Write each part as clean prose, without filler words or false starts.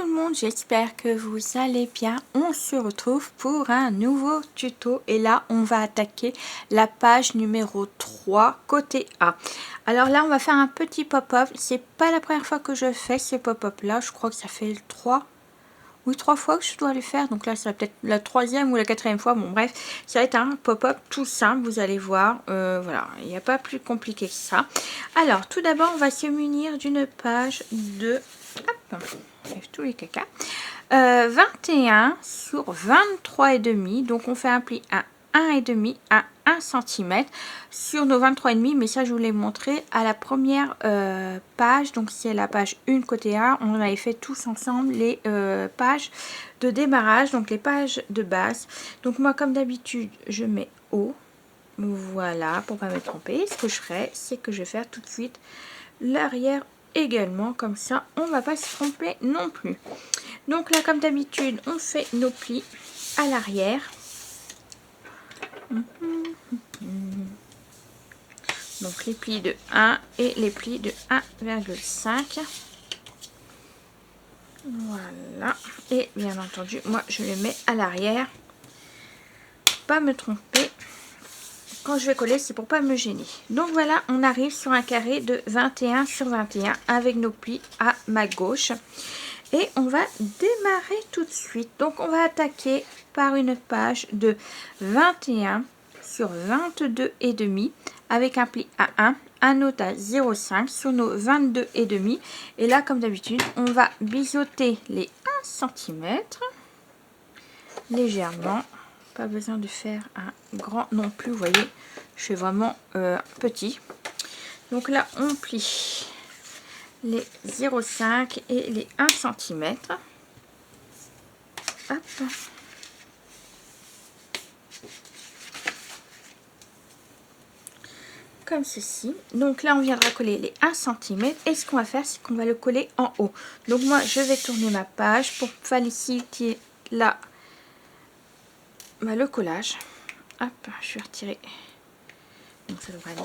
le monde, j'espère que vous allez bien. On se retrouve pour un nouveau tuto et là on va attaquer la page numéro 3 côté A. Alors là on va faire un petit pop-up, c'est pas la première fois que je fais ce pop-up là, je crois que ça fait 3 fois que je dois le faire, donc là ça va peut-être la troisième ou la quatrième fois, bon bref, ça va être un pop-up tout simple, vous allez voir, voilà, il n'y a pas plus compliqué que ça. Alors tout d'abord on va se munir d'une page de, hop, enlève tous les caca, 21 sur 23,5, donc on fait un pli à 1,5 à 1 cm sur nos 23,5, mais ça je vous l'ai montré à la première page, donc c'est la page 1 côté A, on avait fait tous ensemble les pages de démarrage, donc les pages de base. Donc moi comme d'habitude je mets haut, voilà, pour pas me tromper. Ce que je ferai, c'est que je vais faire tout de suite l'arrière également, comme ça on va pas se tromper non plus. Donc là comme d'habitude on fait nos plis à l'arrière. Donc les plis de 1 et les plis de 1,5. Voilà, et bien entendu moi je les mets à l'arrière, pas me tromper quand je vais coller, c'est pour pas me gêner. Donc voilà, on arrive sur un carré de 21 sur 21 avec nos plis à ma gauche. Et on va démarrer tout de suite. Donc on va attaquer par une page de 21 sur 22,5 avec un pli à 1, un autre à 0,5 sur nos 22,5. Et là comme d'habitude, on va biseauter les 1 cm légèrement. Pas besoin de faire un grand non plus, vous voyez, je fais vraiment petit. Donc là on plie les 0,5 et les 1 cm. Hop. Comme ceci. Donc là on viendra coller les 1 cm et ce qu'on va faire, c'est qu'on va le coller en haut. Donc moi je vais tourner ma page pour faciliter là le collage. Hop, je vais retirer. Donc ça devrait aller.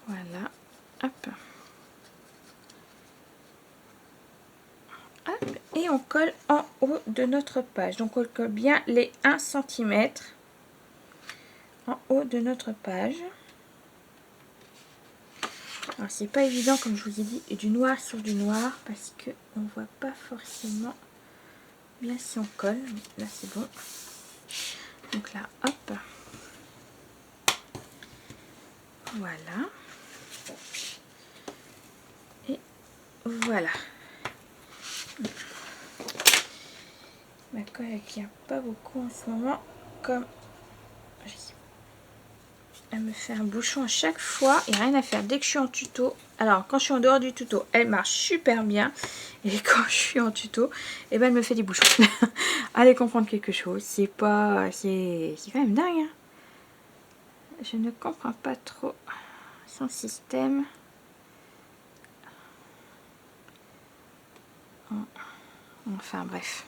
Voilà. Hop. Hop. Et on colle en haut de notre page. Donc on colle bien les 1 cm en haut de notre page. Alors c'est pas évident comme je vous ai dit, du noir sur du noir parce que on voit pas forcément bien si on colle. Là c'est bon. Donc là hop. Voilà. Et voilà. Ma colle elle tient pas beaucoup en ce moment, comme elle me fait un bouchon à chaque fois et rien à faire dès que je suis en tuto. Alors quand je suis en dehors du tuto elle marche super bien, et quand je suis en tuto et ben elle me fait des bouchons. Allez comprendre quelque chose, c'est pas, c'est quand même dingue hein. Je ne comprends pas trop son système. Enfin bref.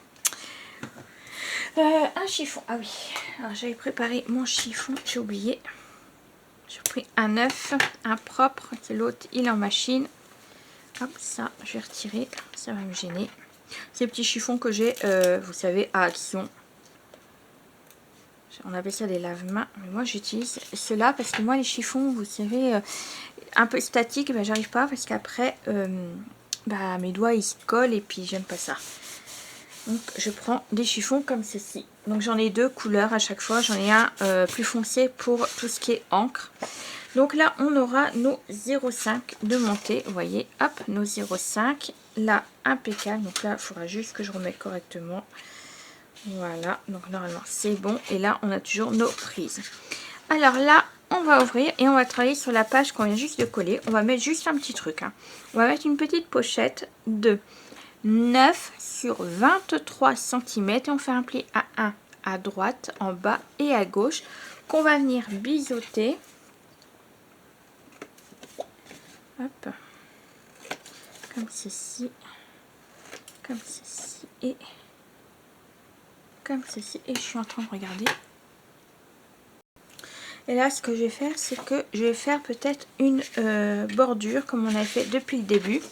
Un chiffon, ah oui, alors j'avais préparé mon chiffon, j'ai oublié. J'ai pris un neuf, un propre, c'est l'autre, il est en machine. Hop, ça, je vais retirer, ça va me gêner. Ces petits chiffons que j'ai, vous savez, à Action. On appelle ça des lave-mains, mais moi j'utilise cela parce que moi les chiffons, vous savez, un peu statiques, ben, j'arrive pas parce qu'après, mes doigts ils se collent et puis j'aime pas ça. Donc je prends des chiffons comme ceci. Donc j'en ai deux couleurs à chaque fois. J'en ai un plus foncé pour tout ce qui est encre. Donc là on aura nos 0,5 de montée. Vous voyez, hop, nos 0,5. Là impeccable. Donc là il faudra juste que je remette correctement. Voilà, donc normalement c'est bon. Et là on a toujours nos prises. Alors là on va ouvrir et on va travailler sur la page qu'on vient juste de coller. On va mettre juste un petit truc. Hein. On va mettre une petite pochette de 9 sur 23 cm et on fait un pli à 1 à droite, en bas et à gauche qu'on va venir biseauter. Hop. Comme ceci et comme ceci, et je suis en train de regarder. Et là ce que je vais faire, c'est que je vais faire peut-être une bordure comme on a fait depuis le début.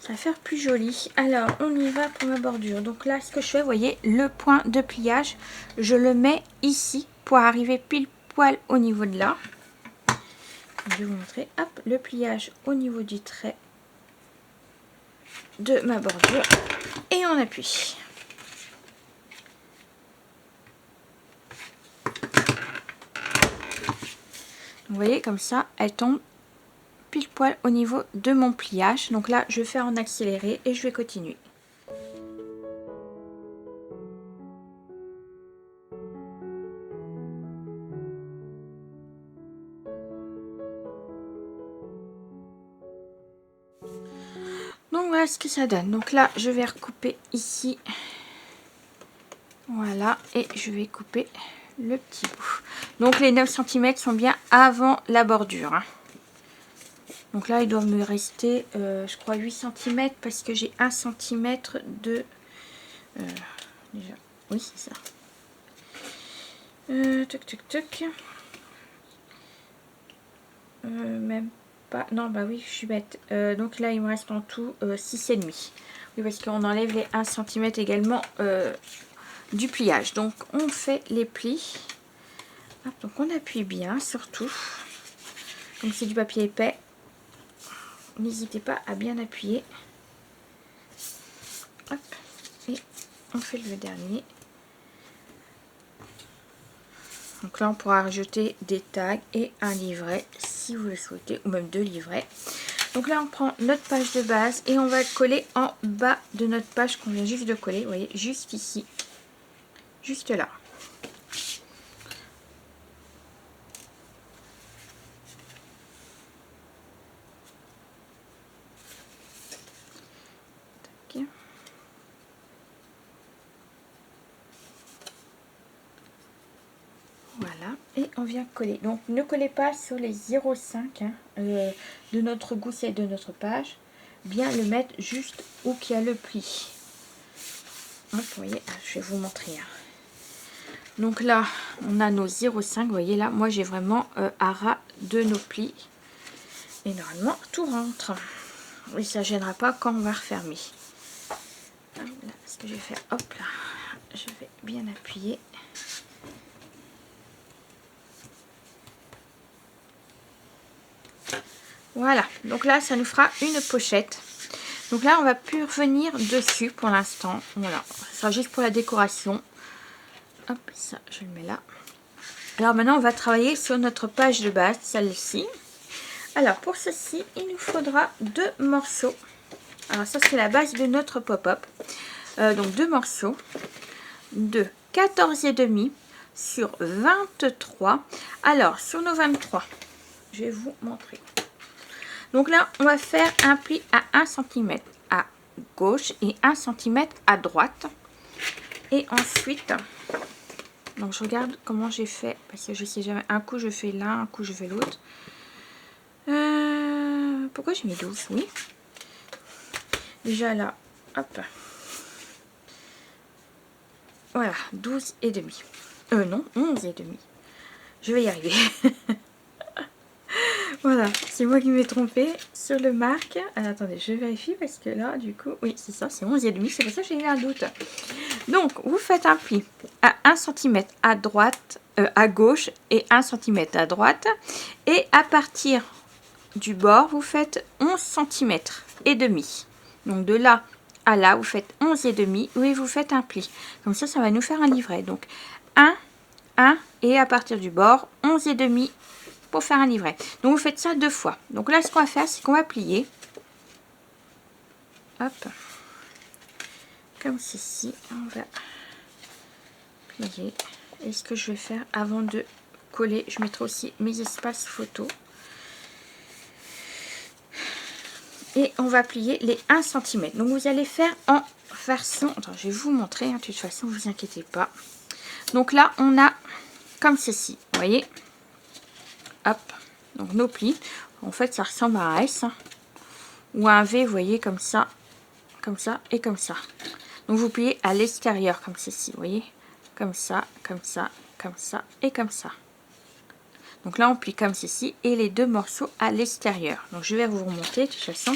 va faire plus joli. Alors, on y va pour ma bordure. Donc là, ce que je fais, vous voyez, le point de pliage, je le mets ici pour arriver pile poil au niveau de là. Je vais vous montrer, hop, le pliage au niveau du trait de ma bordure. Et on appuie. Vous voyez, comme ça, elle tombe pile poil au niveau de mon pliage. Donc là, je vais faire en accéléré et je vais continuer. Donc voilà ce que ça donne. Donc là, je vais recouper ici. Voilà, et je vais couper le petit bout. Donc les 9 cm sont bien avant la bordure, hein. Donc là, il doit me rester, je crois, 8 cm parce que j'ai 1 cm de... déjà, oui, c'est ça. Toc, toc, toc. Même pas... Non, bah oui, je suis bête. Donc là, il me reste en tout 6,5. Oui, parce qu'on enlève les 1 cm également du pliage. Donc, on fait les plis. Hop, donc, on appuie bien, surtout. Comme c'est du papier épais, n'hésitez pas à bien appuyer. Hop, et on fait le dernier. Donc là, on pourra rajouter des tags et un livret si vous le souhaitez, ou même 2 livrets. Donc là, on prend notre page de base et on va le coller en bas de notre page qu'on vient juste de coller. Vous voyez, juste ici, juste là. Tac. Voilà, et on vient coller. Donc ne collez pas sur les 0,5 hein, de notre gousset de notre page. Bien le mettre juste où qu'il y a le pli. Hop, vous voyez, je vais vous montrer. Hein. Donc là, on a nos 0,5. Vous voyez là, moi j'ai vraiment à ras de nos plis. Et normalement, tout rentre. Et ça ne gênera pas quand on va refermer. Là, ce que je vais faire, hop là, je vais bien appuyer. Voilà, donc là, ça nous fera une pochette. Donc là, on va plus revenir dessus pour l'instant. Voilà, ça sera juste pour la décoration. Hop, ça, je le mets là. Alors maintenant, on va travailler sur notre page de base, celle-ci. Alors, pour ceci, il nous faudra 2 morceaux. Alors, ça, c'est la base de notre pop-up. Donc, 2 morceaux de 14,5 sur 23. Alors, sur nos 23, je vais vous montrer. Donc là, on va faire un pli à 1 cm à gauche et 1 cm à droite. Et ensuite, donc je regarde comment j'ai fait, parce que je sais jamais, un coup je fais l'un, un coup je fais l'autre. Pourquoi j'ai mis 12? Oui. Déjà là, hop. Voilà, 12,5. Non, 11,5. Je vais y arriver. Voilà, c'est moi qui m'ai trompée sur le marque. Alors, attendez, je vérifie parce que là, du coup, oui, c'est ça, c'est 11,5. C'est pour ça que j'ai eu un doute. Donc, vous faites un pli à 1 cm à droite, à gauche et 1 cm à droite. Et à partir du bord, vous faites 11 cm et demi. Donc, de là à là, vous faites 11,5. Oui, vous faites un pli. Comme ça, ça va nous faire un livret. Donc, 1, 1 et à partir du bord, 11,5 pour faire un livret. Donc, vous faites ça 2 fois. Donc là, ce qu'on va faire, c'est qu'on va plier. Hop. Comme ceci. On va plier. Et ce que je vais faire avant de coller, je mettrai aussi mes espaces photos. Et on va plier les 1 cm. Donc, vous allez faire en version... Attends, je vais vous montrer. Hein, de toute façon, ne vous inquiétez pas. Donc là, on a comme ceci. Vous voyez? Hop. Donc, nos plis. En fait, ça ressemble à un S. Hein, ou à un V, vous voyez, comme ça et comme ça. Donc, vous pliez à l'extérieur comme ceci. Vous voyez? Comme ça, comme ça, comme ça et comme ça. Donc là, on plie comme ceci et les 2 morceaux à l'extérieur. Donc, je vais vous remonter de toute façon.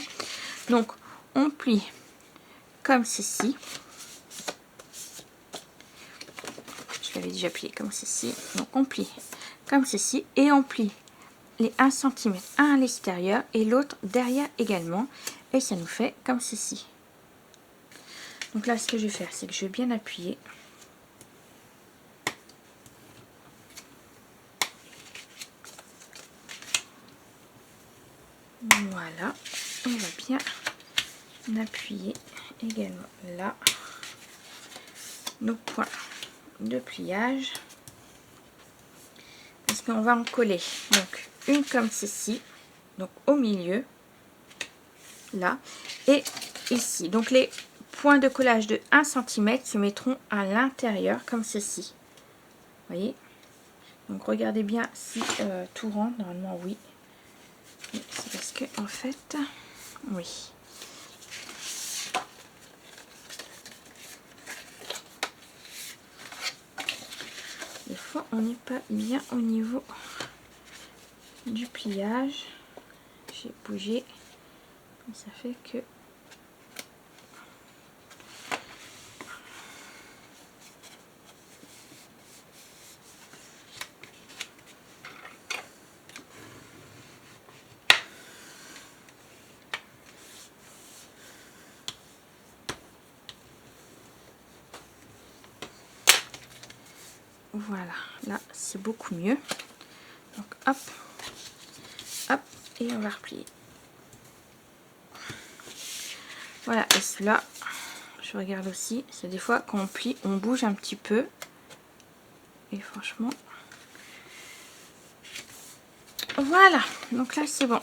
Donc, on plie comme ceci. Je l'avais déjà plié comme ceci. Donc on plie comme ceci et on plie les 1 cm, un à l'extérieur et l'autre derrière également. Et ça nous fait comme ceci. Donc là, ce que je vais faire, c'est que je vais bien appuyer. Voilà, on va bien appuyer également là nos points de pliage parce qu'on va en coller donc une comme ceci, donc au milieu là et ici. Donc les points de collage de 1 cm se mettront à l'intérieur comme ceci, vous voyez. Donc regardez bien si tout rentre. Normalement oui, c'est parce que en fait oui. Des fois on n'est pas bien au niveau du pliage. J'ai bougé, ça fait que voilà, là c'est beaucoup mieux. Donc hop, hop, et on va replier. Voilà, et celui-là, je regarde aussi, c'est des fois quand on plie, on bouge un petit peu. Et franchement, voilà, donc là c'est bon.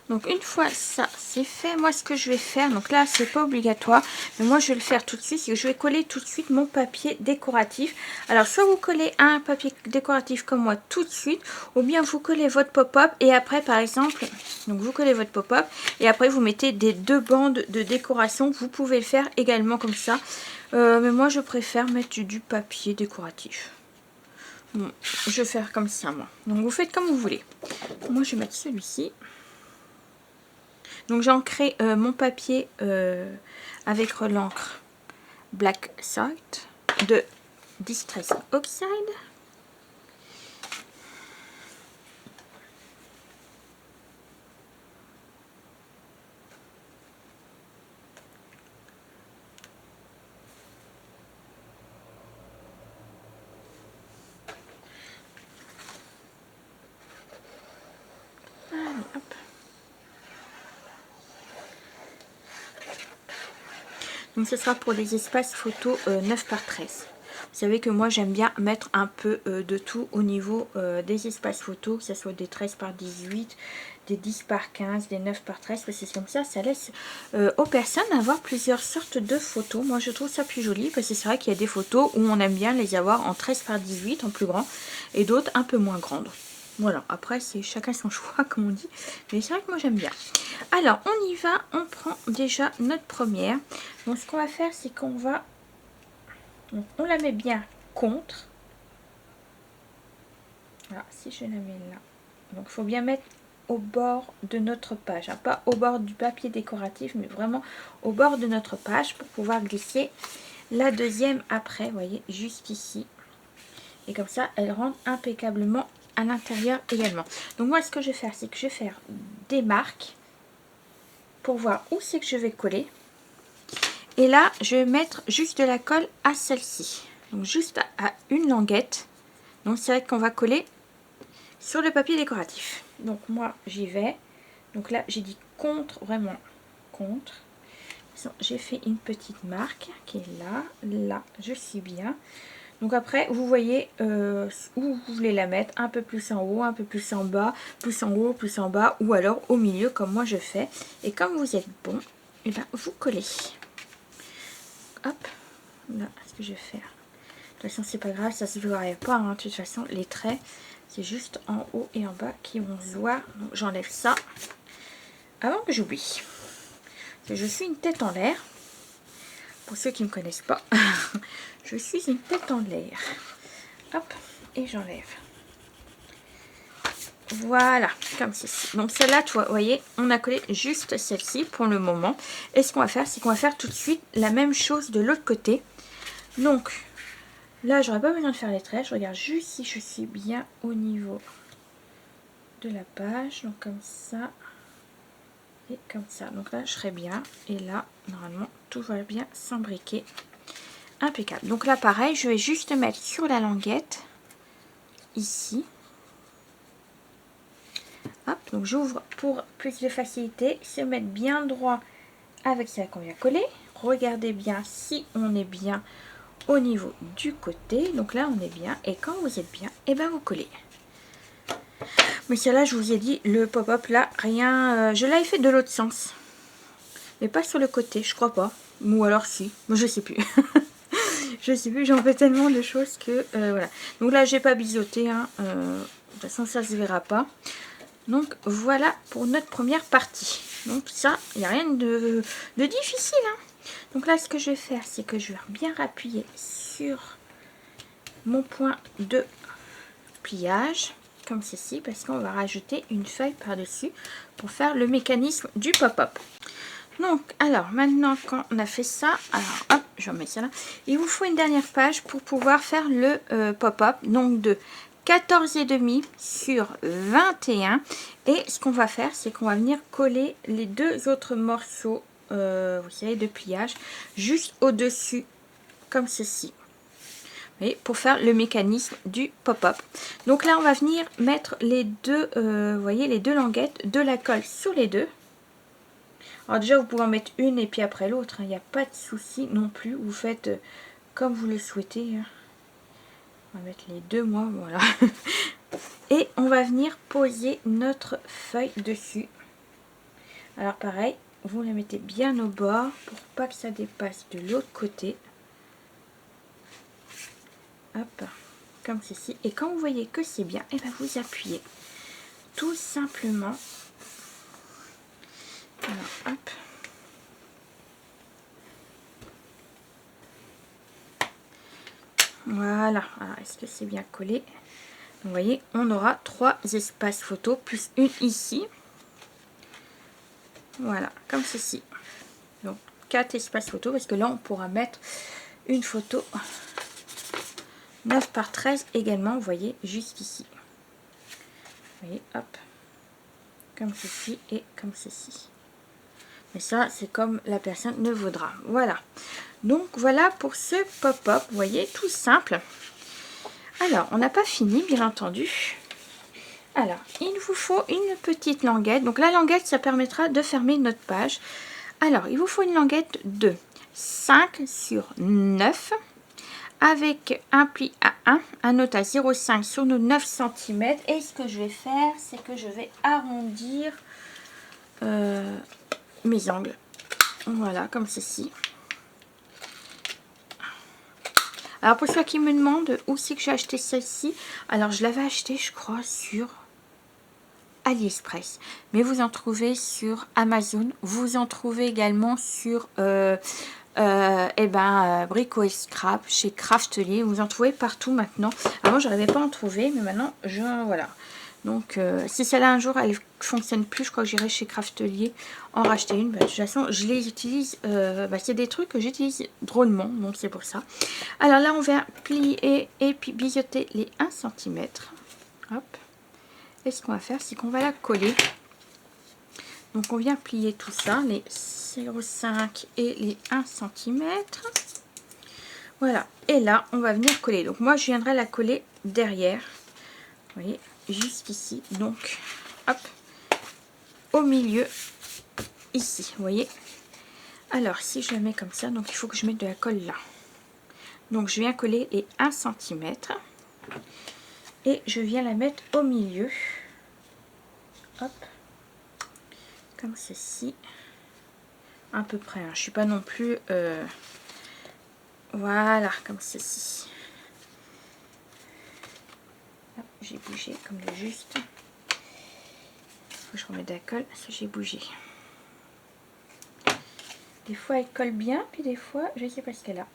Donc une fois ça c'est fait, moi ce que je vais faire, donc là c'est pas obligatoire, mais moi je vais le faire tout de suite, c'est que je vais coller tout de suite mon papier décoratif. Alors soit vous collez un papier décoratif comme moi tout de suite, ou bien vous collez votre pop-up et après par exemple, donc vous collez votre pop-up et après vous mettez des 2 bandes de décoration, vous pouvez le faire également comme ça. Mais moi je préfère mettre du papier décoratif. Bon, je vais faire comme ça moi. Donc vous faites comme vous voulez. Moi je vais mettre celui-ci. Donc j'ai ancré mon papier avec l'encre Black Site de Distress Oxide. Allez, hop. Donc ce sera pour les espaces photos 9 par 13. Vous savez que moi j'aime bien mettre un peu de tout au niveau des espaces photos, que ce soit des 13 par 18, des 10 par 15, des 9 par 13, parce que c'est comme ça laisse aux personnes avoir plusieurs sortes de photos. Moi je trouve ça plus joli, parce que c'est vrai qu'il y a des photos où on aime bien les avoir en 13 par 18, en plus grand, et d'autres un peu moins grandes. Voilà, après c'est chacun son choix comme on dit, mais c'est vrai que moi j'aime bien. Alors on y va, on prend déjà notre première. Donc ce qu'on va faire c'est qu'on va, donc, on la met bien contre. Voilà, si je la mets là, donc il faut bien mettre au bord de notre page, hein, pas au bord du papier décoratif, mais vraiment au bord de notre page pour pouvoir glisser la deuxième après, vous voyez, juste ici. Et comme ça, elle rentre impeccablement à l'intérieur également. Donc moi, ce que je vais faire, c'est que je vais faire des marques pour voir où c'est que je vais coller. Et là, je vais mettre juste de la colle à celle-ci. Donc juste à une languette. Donc c'est vrai qu'on va coller sur le papier décoratif. Donc moi, j'y vais. Donc là, j'ai dit contre, vraiment contre. J'ai fait une petite marque qui est là. Là, je suis bien. Donc après, vous voyez où vous voulez la mettre, un peu plus en haut, un peu plus en bas, plus en haut, plus en bas, ou alors au milieu comme moi je fais. Et comme vous êtes bon, et ben vous collez. Hop, là, ce que je vais faire. De toute façon, c'est pas grave, ça se verra pas. Hein. De toute façon, les traits, c'est juste en haut et en bas qui vont se voir. Donc j'enlève ça avant que j'oublie. Je suis une tête en l'air. Pour ceux qui ne me connaissent pas, je suis une tête en l'air. Hop, et j'enlève. Voilà, comme ceci. Donc celle-là, vous voyez, on a collé juste celle-ci pour le moment. Et ce qu'on va faire, c'est qu'on va faire tout de suite la même chose de l'autre côté. Donc, là, j'aurais pas besoin de faire les traits. Je regarde juste si je suis bien au niveau de la page. Donc comme ça. Et comme ça. Donc là, je serai bien. Et là, normalement, tout va bien s'imbriquer. Impeccable. Donc là, pareil, je vais juste mettre sur la languette. Ici. Hop, donc j'ouvre pour plus de facilité. Se mettre bien droit avec celle qu'on vient coller. Regardez bien si on est bien au niveau du côté. Donc là, on est bien. Et quand vous êtes bien, et ben vous collez. Mais celle-là, je vous ai dit, le pop-up là, rien. Je l'avais fait de l'autre sens. Mais pas sur le côté, je crois pas. Ou alors si. Moi, je sais plus. Je sais plus, j'en fais tellement de choses que voilà. Donc là, j'ai pas biseauté. Hein. De toute façon, ça se verra pas. Donc voilà pour notre première partie. Donc ça, il n'y a rien de difficile. Hein. Donc là, ce que je vais faire, c'est que je vais bien appuyer sur mon point de pliage, comme ceci, parce qu'on va rajouter une feuille par-dessus pour faire le mécanisme du pop-up. Donc, alors, maintenant qu'on a fait ça, alors hop, je remets ça là. Il vous faut une dernière page pour pouvoir faire le pop-up, donc de 14,5 sur 21. Et ce qu'on va faire, c'est qu'on va venir coller les deux autres morceaux, vous savez, de pliage, juste au-dessus, comme ceci. Et pour faire le mécanisme du pop-up. Donc là, on va venir mettre les deux, vous voyez, les deux languettes de la colle sur les deux. Alors déjà, vous pouvez en mettre une et puis après l'autre. Il n'y a pas de souci non plus. Vous faites comme vous le souhaitez. On va mettre les deux, moi, voilà. Et on va venir poser notre feuille dessus. Alors pareil, vous la mettez bien au bord pour pas que ça dépasse de l'autre côté. Hop, comme ceci. Et quand vous voyez que c'est bien, et ben vous appuyez tout simplement. Alors hop. Voilà. Alors est-ce que c'est bien collé? Vous voyez, on aura 3 espaces photo plus une ici. Voilà, comme ceci. Donc 4 espaces photo parce que là on pourra mettre une photo 9 par 13 également, vous voyez, juste ici. Vous voyez, hop, comme ceci et comme ceci. Mais ça, c'est comme la personne le voudra. Voilà. Donc voilà pour ce pop-up, vous voyez, tout simple. Alors, on n'a pas fini, bien entendu. Alors, il vous faut une petite languette. Donc la languette, ça permettra de fermer notre page. Alors, il vous faut une languette de 5 sur 9 avec un pli à 1, un note à 0,5 sur nos 9 cm. Et ce que je vais faire, c'est que je vais arrondir mes angles. Voilà, comme ceci. Alors pour ceux qui me demandent où c'est que j'ai acheté celle-ci, alors je l'avais acheté je crois sur AliExpress, mais vous en trouvez sur Amazon, vous en trouvez également sur Brico et Scrap, chez Craftelier, vous en trouvez partout maintenant. Avant je n'arrivais pas à en trouver, mais maintenant voilà. Donc si celle-là un jour elle fonctionne plus, je crois que j'irai chez Craftelier en racheter une. De toute façon je les utilise, c'est des trucs que j'utilise drôlement, donc c'est pour ça. Alors là on vient plier et puis biseauter les 1 cm. Hop. Et ce qu'on va faire, c'est qu'on va la coller. Donc on vient plier tout ça, les 0,5 et les 1 cm. Voilà. Et là, on va venir coller. Donc moi, je viendrai la coller derrière. Vous voyez, juste ici. Donc, hop, au milieu, ici. Vous voyez. Alors, si je la mets comme ça, donc il faut que je mette de la colle là. Donc, je viens coller les 1 cm. Et je viens la mettre au milieu. Hop. Comme ceci. À peu près. Hein. Je suis pas non plus... Voilà, comme ceci. J'ai bougé comme de juste. Faut que je remette de la colle parce que j'ai bougé. Des fois elle colle bien, puis des fois je sais pas ce qu'elle a.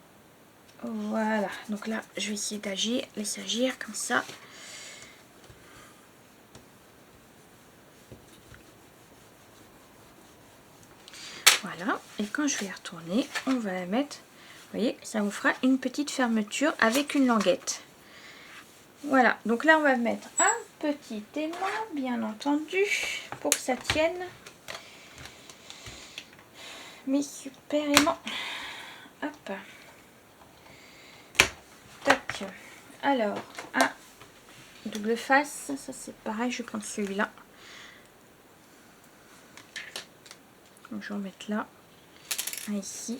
Voilà, donc là je vais essayer d'agir, laisser agir comme ça. Voilà, et quand je vais y retourner, on va la mettre, vous voyez, ça vous fera une petite fermeture avec une languette. Voilà, donc là on va mettre un petit aimant, bien entendu, pour que ça tienne. Mais super aimant. Hop. Tac. Alors, un double face, ça c'est pareil, je prends celui-là. Donc je vais en mettre là, un ici.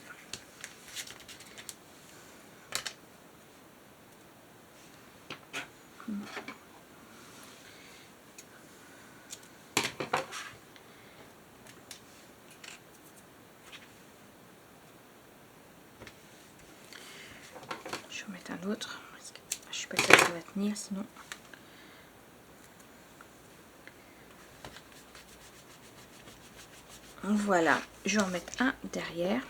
Je vais en mettre un autre, parce que je suis pas sûre que ça va tenir sinon. Voilà, je vais en mettre un derrière.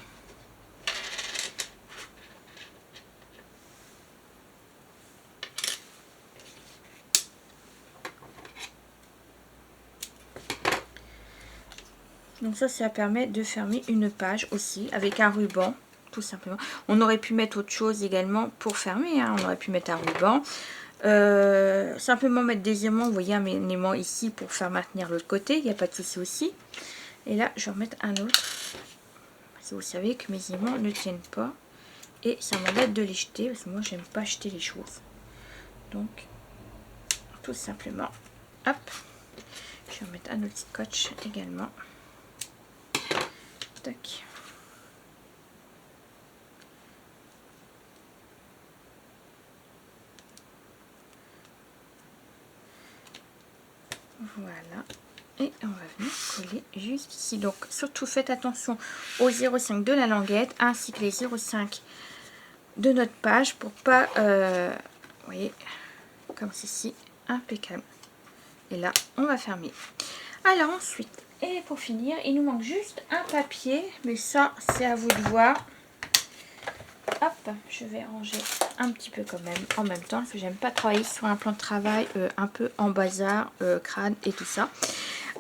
Donc ça permet de fermer une page aussi avec un ruban, tout simplement. On aurait pu mettre autre chose également pour fermer, hein. On aurait pu mettre un ruban. Simplement mettre des aimants, vous voyez un aimant ici pour faire maintenir l'autre côté, il n'y a pas de souci aussi. Et là, je vais en mettre un autre. Parce que vous savez que mes aimants ne tiennent pas. Et ça m'embête de les jeter, parce que moi, j'aime pas jeter les choses. Donc, tout simplement, hop. Je vais en mettre un autre scotch également. Tac. Voilà. Et on va venir coller juste ici. Donc, surtout faites attention au 0,5 de la languette, ainsi que les 0,5 de notre page pour pas, vous voyez, comme ceci, impeccable. Et là, on va fermer. Alors ensuite, et pour finir, il nous manque juste un papier, mais ça, c'est à vous de voir. Hop, je vais ranger un petit peu quand même en même temps, parce que j'aime pas travailler sur un plan de travail un peu en bazar, crâne et tout ça.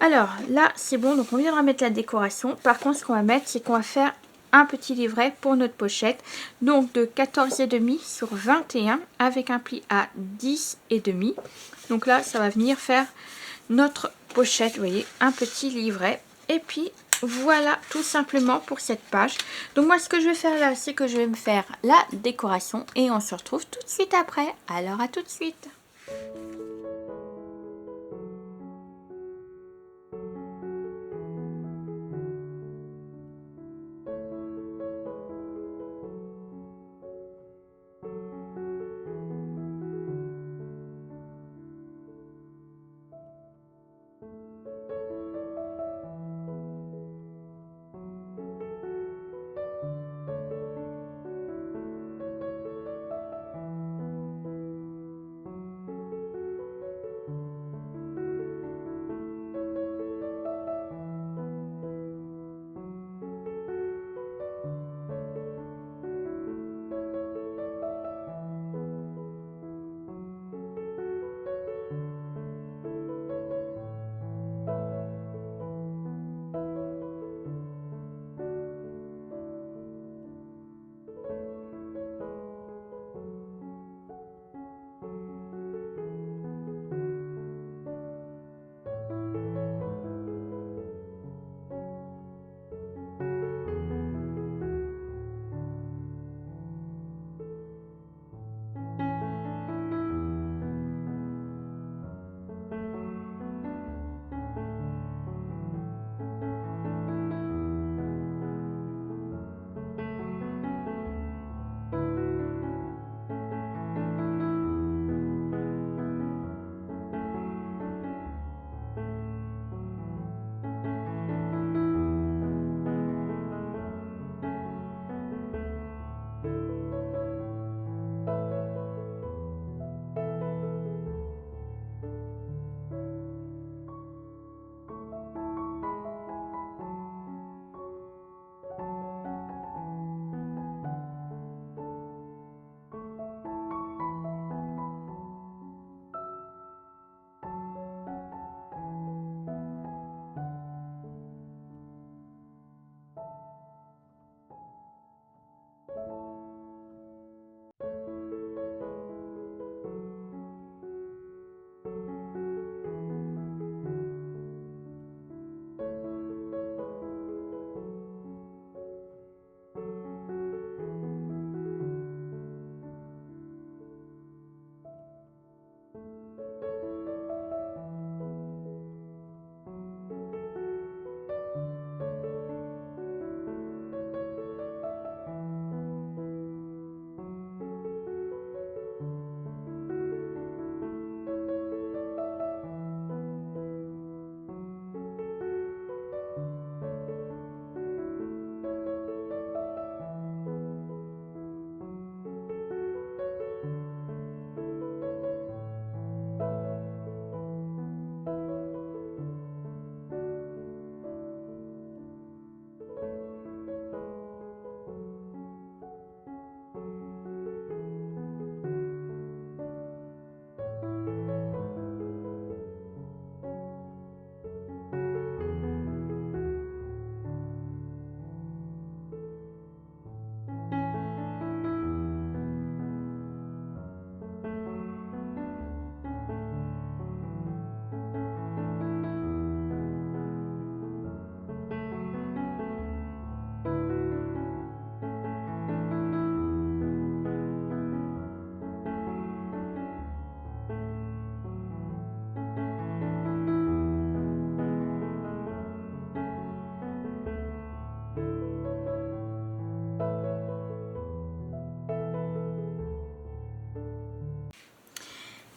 Alors là, c'est bon, donc on viendra mettre la décoration. Par contre, ce qu'on va mettre, c'est qu'on va faire un petit livret pour notre pochette. Donc de 14,5 sur 21 avec un pli à 10,5. Donc là, ça va venir faire notre pochette, vous voyez, un petit livret. Et puis voilà tout simplement pour cette page. Donc moi ce que je vais faire là, c'est que je vais me faire la décoration et on se retrouve tout de suite après. Alors à tout de suite.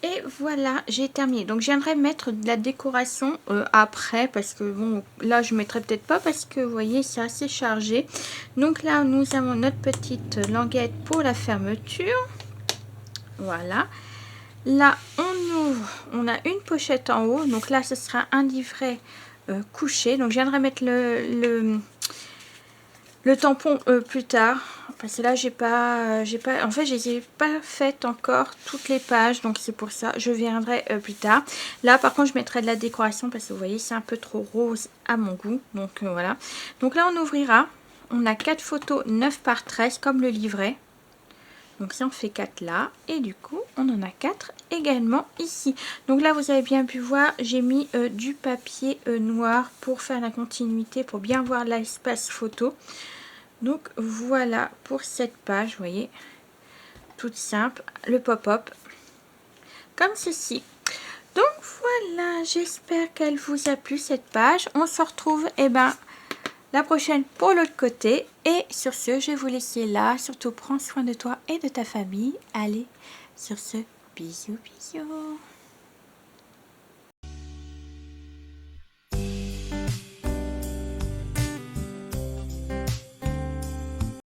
Et voilà, j'ai terminé. Donc, je viendrai mettre de la décoration après. Parce que, bon, là, je ne mettrai peut-être pas. Parce que, vous voyez, c'est assez chargé. Donc, là, nous avons notre petite languette pour la fermeture. Voilà. Là, on ouvre. On a une pochette en haut. Donc, là, ce sera un livret couché. Donc, je viendrai mettre le tampon plus tard. Parce que là, en fait, je n'ai pas faites encore toutes les pages. Donc, c'est pour ça. Je viendrai plus tard. Là, par contre, je mettrai de la décoration. Parce que vous voyez, c'est un peu trop rose à mon goût. Donc, voilà. Donc, là, on ouvrira. On a 4 photos 9 par 13 comme le livret. Donc, ça, on fait 4 là. Et du coup, on en a 4 également ici. Donc, là, vous avez bien pu voir, j'ai mis du papier noir pour faire la continuité, pour bien voir l'espace photo. Donc voilà pour cette page, vous voyez, toute simple, le pop-up, comme ceci. Donc voilà, j'espère qu'elle vous a plu cette page. On se retrouve la prochaine pour l'autre côté. Et sur ce, je vais vous laisser là. Surtout, prends soin de toi et de ta famille. Allez, sur ce, bisous, bisous.